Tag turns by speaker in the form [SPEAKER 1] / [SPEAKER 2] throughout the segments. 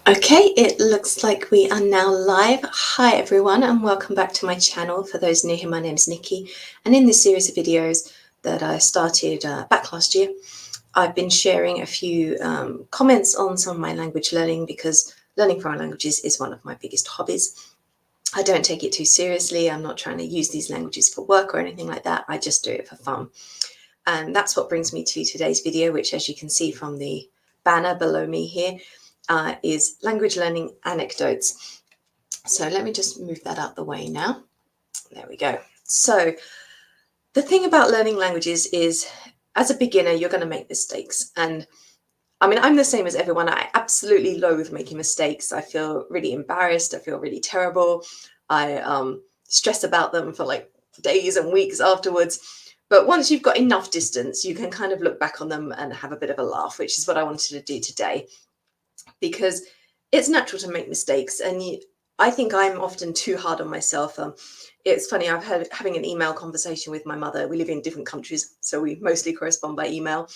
[SPEAKER 1] Okay, it looks like we are now live. Hi everyone and welcome back to my channel. For those new here, my name is Nikki, and in this series of videos that I started back last year, I've been sharing a few comments on some of my language learning because learning foreign languages is one of my biggest hobbies. I don't take it too seriously. I'm not trying to use these languages for work or anything like that. I just do it for fun. And that's what brings me to today's video, which, as you can see from the banner below me here, is language learning anecdotes. So let me just move that out the way now. There we go. So the thing about learning languages is, as a beginner, you're going to make mistakes. And I mean, I'm the same as everyone. I absolutely loathe making mistakes. I feel really embarrassed. I feel really terrible. I stress about them for like days and weeks afterwards. But once you've got enough distance, you can kind of look back on them and have a bit of a laugh, which is what I wanted to do today, because it's natural to make mistakes. And I think I'm often too hard on myself. It's funny, I've had having an email conversation with my mother. We live in different countries, so we mostly correspond by email.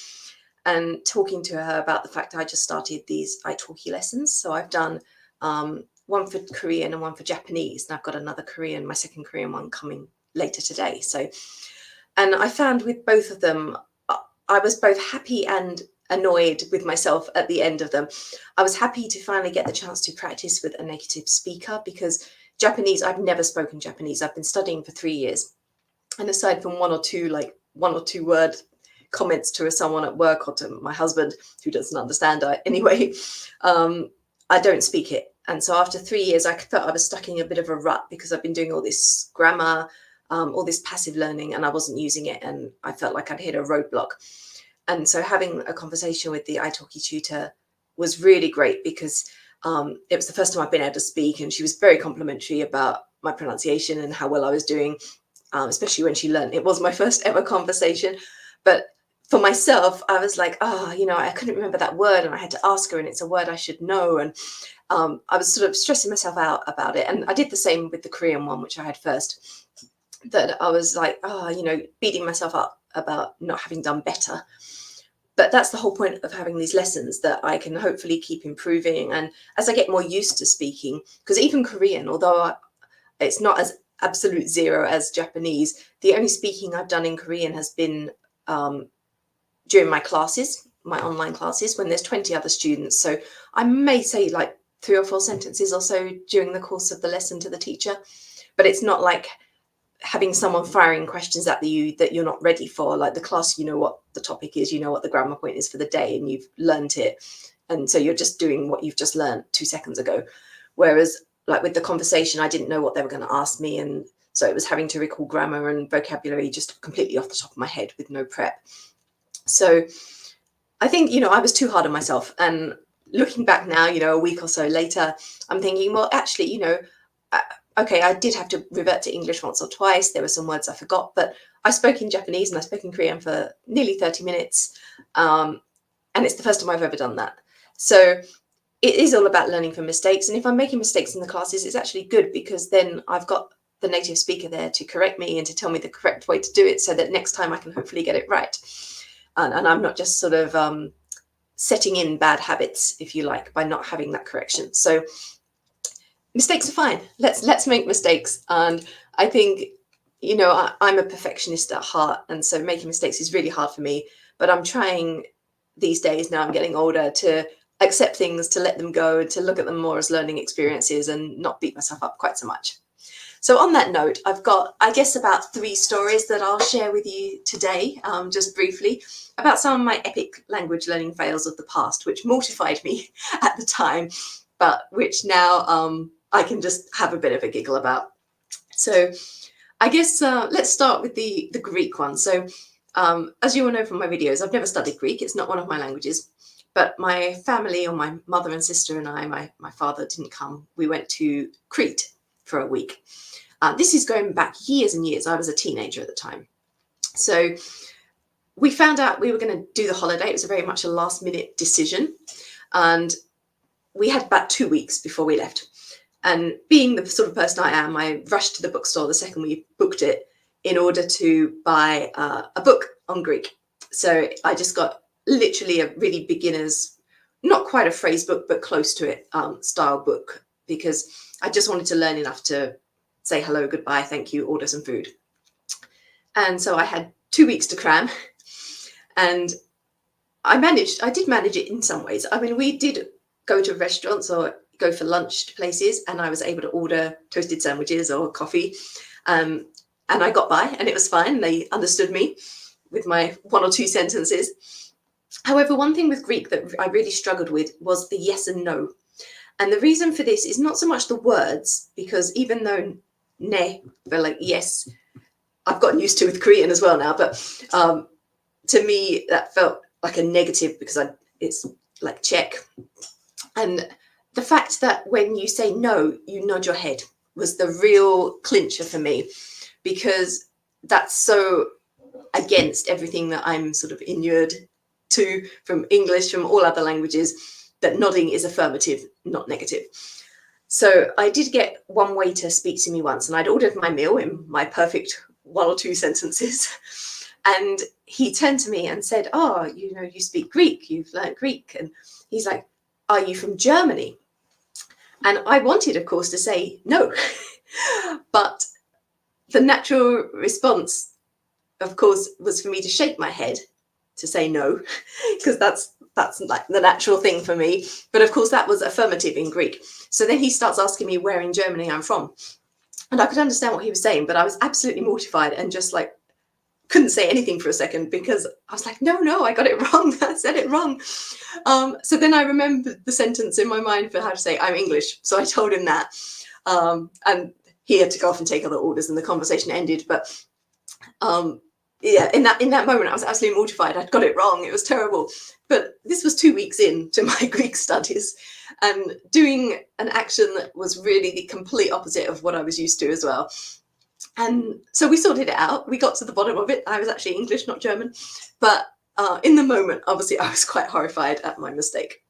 [SPEAKER 1] And talking to her about the fact I just started these italki lessons. So I've done one for Korean and one for Japanese. And I've got another Korean, my second Korean one, coming later today. And I found with both of them, I was both happy and annoyed with myself at the end of them. I was happy to finally get the chance to practice with a native speaker, because Japanese, I've never spoken Japanese. I've been studying for 3 years. And aside from one or two word comments to someone at work or to my husband, who doesn't understand anyway, I don't speak it. And so after 3 years, I felt I was stuck in a bit of a rut, because I've been doing all this grammar, all this passive learning, and I wasn't using it. And I felt like I'd hit a roadblock. And so having a conversation with the italki tutor was really great, because it was the first time I've been able to speak, and she was very complimentary about my pronunciation and how well I was doing, especially when she learned. It was my first ever conversation. But for myself, I was like, I couldn't remember that word, and I had to ask her, and it's a word I should know. And I was sort of stressing myself out about it. And I did the same with the Korean one, which I had first, that I was like, beating myself up about not having done better. But that's the whole point of having these lessons, that I can hopefully keep improving. And as I get more used to speaking, because even Korean, although it's not as absolute zero as Japanese, the only speaking I've done in Korean has been during my classes, my online classes, when there's 20 other students. So I may say like 3 or 4 sentences or so during the course of the lesson to the teacher, but it's not like having someone firing questions at you that you're not ready for. Like the class, you know what the topic is, you know what the grammar point is for the day, and you've learned it. And so you're just doing what you've just learned 2 seconds ago. Whereas like with the conversation, I didn't know what they were going to ask me. And so it was having to recall grammar and vocabulary just completely off the top of my head with no prep. So I think, I was too hard on myself. And looking back now, a week or so later, I'm thinking, well, actually, okay, I did have to revert to English once or twice. There were some words I forgot, but I spoke in Japanese and I spoke in Korean for nearly 30 minutes. And it's the first time I've ever done that. So it is all about learning from mistakes. And if I'm making mistakes in the classes, it's actually good, because then I've got the native speaker there to correct me and to tell me the correct way to do it, so that next time I can hopefully get it right. And I'm not just sort of setting in bad habits, if you like, by not having that correction. So mistakes are fine. Let's make mistakes. And I think, I'm a perfectionist at heart, and so making mistakes is really hard for me. But I'm trying these days, now I'm getting older, to accept things, to let them go, and to look at them more as learning experiences and not beat myself up quite so much. So on that note, I've got, I guess, about 3 stories that I'll share with you today, just briefly, about some of my epic language learning fails of the past, which mortified me at the time, but which now I can just have a bit of a giggle about. So I guess let's start with the Greek one. So as you all know from my videos, I've never studied Greek. It's not one of my languages. But my family, or my mother and sister and I, my father didn't come. We went to Crete for a week. This is going back years and years. I was a teenager at the time. So we found out we were going to do the holiday. It was very much a last minute decision. And we had about 2 weeks before we left. And being the sort of person I am, I rushed to the bookstore the second we booked it in order to buy a book on Greek. So I just got literally a really beginner's, not quite a phrase book, but close to it, style book, because I just wanted to learn enough to say hello, goodbye, thank you, order some food. And so I had 2 weeks to cram, and I did manage it in some ways. I mean, we did go to restaurants or go for lunch to places, and I was able to order toasted sandwiches or coffee. And I got by, and it was fine. They understood me with my 1 or 2 sentences. However, one thing with Greek that I really struggled with was the yes and no. And the reason for this is not so much the words, because even though ne, but like yes, I've gotten used to with Korean as well now, but to me that felt like a negative because it's like check. And the fact that when you say no, you nod your head was the real clincher for me, because that's so against everything that I'm sort of inured to from English, from all other languages, that nodding is affirmative, not negative. So I did get one waiter speak to me once, and I'd ordered my meal in my perfect 1 or 2 sentences. And he turned to me and said, "Oh, you speak Greek, you've learned Greek." And he's like, "Are you from Germany?" And I wanted, of course, to say no. But the natural response, of course, was for me to shake my head to say no, because that's like the natural thing for me. But of course, that was affirmative in Greek. So then he starts asking me where in Germany I'm from. And I could understand what he was saying, but I was absolutely mortified and just like couldn't say anything for a second, because I was like, no, I got it wrong. I said it wrong. So then I remembered the sentence in my mind for how to say I'm English. So I told him that. And he had to go off and take other orders, and the conversation ended. But yeah, in that moment, I was absolutely mortified. I'd got it wrong. It was terrible. But this was 2 weeks into my Greek studies, and doing an action that was really the complete opposite of what I was used to as well. And so we sorted it out. We got to the bottom of it. I was actually English, not German. But in the moment, obviously, I was quite horrified at my mistake.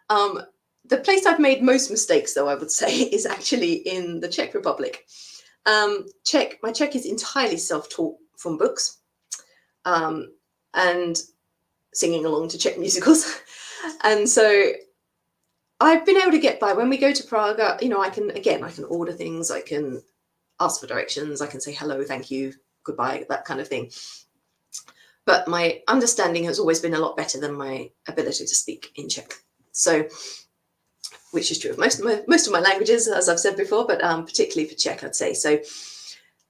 [SPEAKER 1] The place I've made most mistakes, though, I would say, is actually in the Czech Republic. My Czech is entirely self-taught from books, and singing along to Czech musicals. And so I've been able to get by. When we go to Prague, I can order things, I can ask for directions, I can say hello, thank you, goodbye, that kind of thing. But my understanding has always been a lot better than my ability to speak in Czech. So, which is true of most of my languages, as I've said before, but particularly for Czech, I'd say. So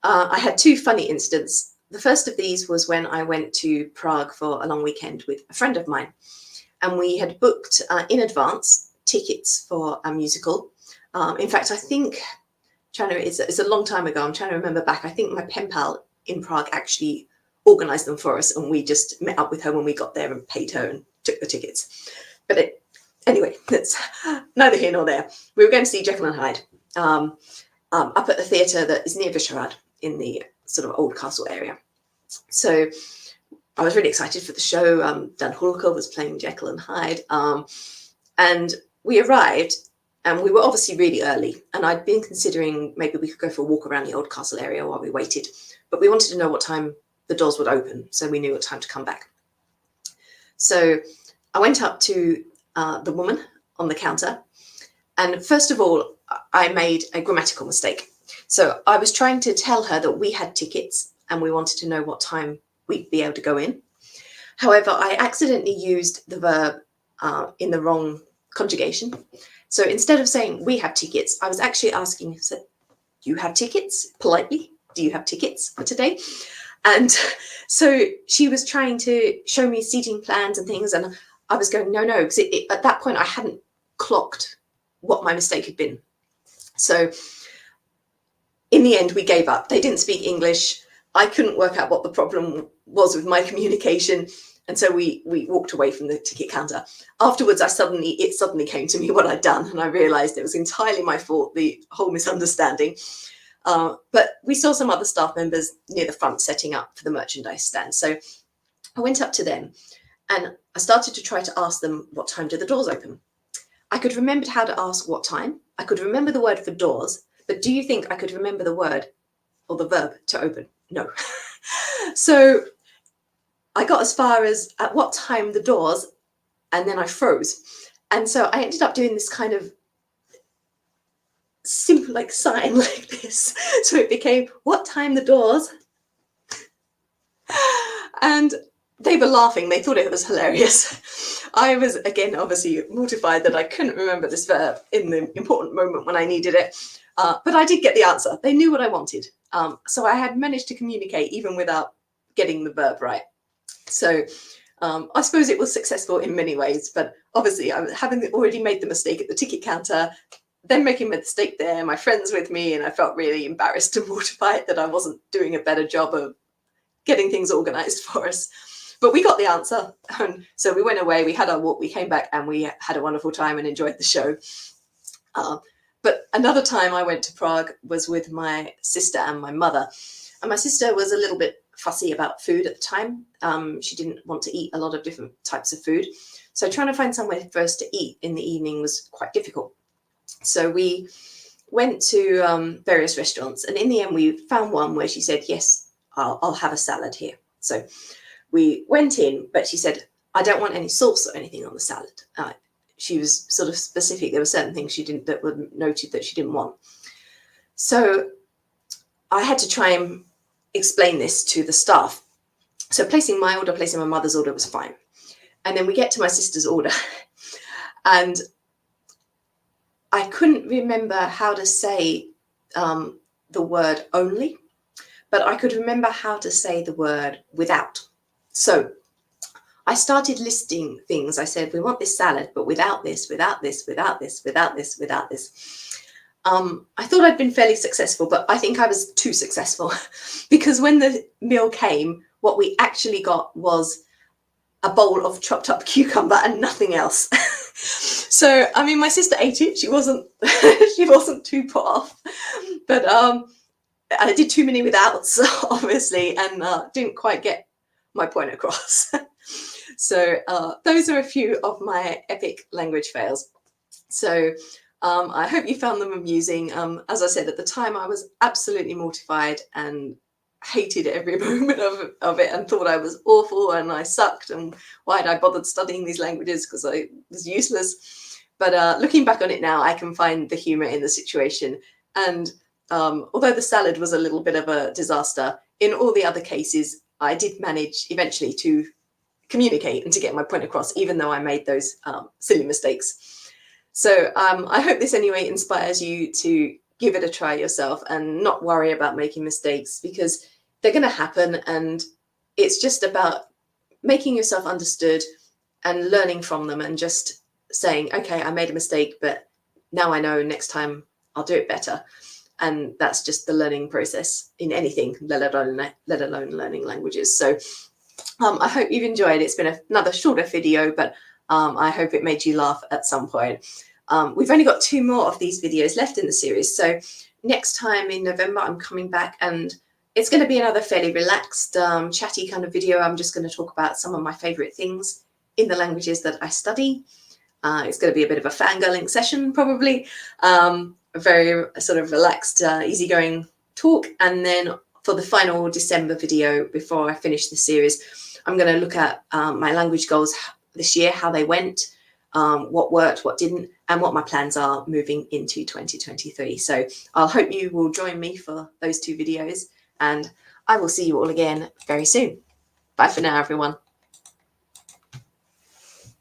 [SPEAKER 1] I had 2 funny incidents. The first of these was when I went to Prague for a long weekend with a friend of mine, and we had booked in advance tickets for a musical. In fact, I think, it's a long time ago, I'm trying to remember back, I think my pen pal in Prague actually organised them for us, and we just met up with her when we got there and paid her and took the tickets. But anyway, that's neither here nor there. We were going to see Jekyll and Hyde up at the theatre that is near Vyšehrad in the sort of old castle area. So I was really excited for the show. Dan Hulker was playing Jekyll and Hyde. And we arrived, and we were obviously really early. And I'd been considering maybe we could go for a walk around the old castle area while we waited. But we wanted to know what time the doors would open, so we knew what time to come back. So I went up to the woman on the counter. And first of all, I made a grammatical mistake. So I was trying to tell her that we had tickets and we wanted to know what time we'd be able to go in. However, I accidentally used the verb in the wrong conjugation. So instead of saying we have tickets, I was actually asking, so, do you have tickets? Politely, do you have tickets for today? And so she was trying to show me seating plans and things. And I was going, no, because at that point I hadn't clocked what my mistake had been. So in the end, we gave up. They didn't speak English. I couldn't work out what the problem was with my communication. And so we walked away from the ticket counter. Afterwards, it suddenly came to me what I'd done. And I realized it was entirely my fault, the whole misunderstanding. But we saw some other staff members near the front setting up for the merchandise stand. So I went up to them and I started to try to ask them, what time do the doors open? I could remember how to ask what time. I could remember the word for doors. But do you think I could remember the word or the verb to open? No. So I got as far as at what time the doors, and then I froze. And so I ended up doing this kind of simple like sign like this. So it became, what time the doors? And they were laughing. They thought it was hilarious. I was, again, obviously mortified that I couldn't remember this verb in the important moment when I needed it. But I did get the answer. They knew what I wanted. So I had managed to communicate even without getting the verb right. So I suppose it was successful in many ways, but obviously having already made the mistake at the ticket counter, then making a mistake there, my friends with me, and I felt really embarrassed and mortified that I wasn't doing a better job of getting things organized for us. But we got the answer. And so we went away, we had our walk, we came back, and we had a wonderful time and enjoyed the show. But another time I went to Prague was with my sister and my mother. And my sister was a little bit fussy about food at the time. She didn't want to eat a lot of different types of food. So trying to find somewhere for us to eat in the evening was quite difficult. So we went to various restaurants. And in the end, we found one where she said, yes, I'll have a salad here. So we went in, but she said, I don't want any sauce or anything on the salad. She was sort of specific. There were certain things she didn't, that were noted that she didn't want. So I had to try and explain this to the staff. So placing my order, placing my mother's order was fine. And then we get to my sister's order and I couldn't remember how to say the word only, but I could remember how to say the word without. So I started listing things. I said, we want this salad, but without this, without this, without this, without this, without this. I thought I'd been fairly successful, but I think I was too successful because when the meal came, what we actually got was a bowl of chopped up cucumber and nothing else. So, I mean, my sister ate it. She wasn't too put off, but I did too many withouts, obviously, and didn't quite get my point across. So those are a few of my epic language fails. So I hope you found them amusing. As I said, at the time, I was absolutely mortified and hated every moment of it and thought I was awful and I sucked and why had I bothered studying these languages because I was useless. But looking back on it now, I can find the humor in the situation. And although the salad was a little bit of a disaster, in all the other cases, I did manage eventually to communicate and to get my point across, even though I made those silly mistakes. So I hope this anyway inspires you to give it a try yourself and not worry about making mistakes because they're going to happen. And it's just about making yourself understood and learning from them and just saying, okay, I made a mistake, but now I know next time I'll do it better. And that's just the learning process in anything, let alone learning languages. So I hope you've enjoyed. It's been another shorter video, but I hope it made you laugh at some point. We've only got 2 more of these videos left in the series. So next time in November, I'm coming back and it's going to be another fairly relaxed, chatty kind of video. I'm just going to talk about some of my favorite things in the languages that I study. It's going to be a bit of a fangirling session, probably. A very sort of relaxed, easygoing talk. And then for the final December video, before I finish the series, I'm going to look at my language goals this year, how they went, what worked, what didn't, and what my plans are moving into 2023. So I'll hope you will join me for those 2 videos, and I will see you all again very soon. Bye for now, everyone.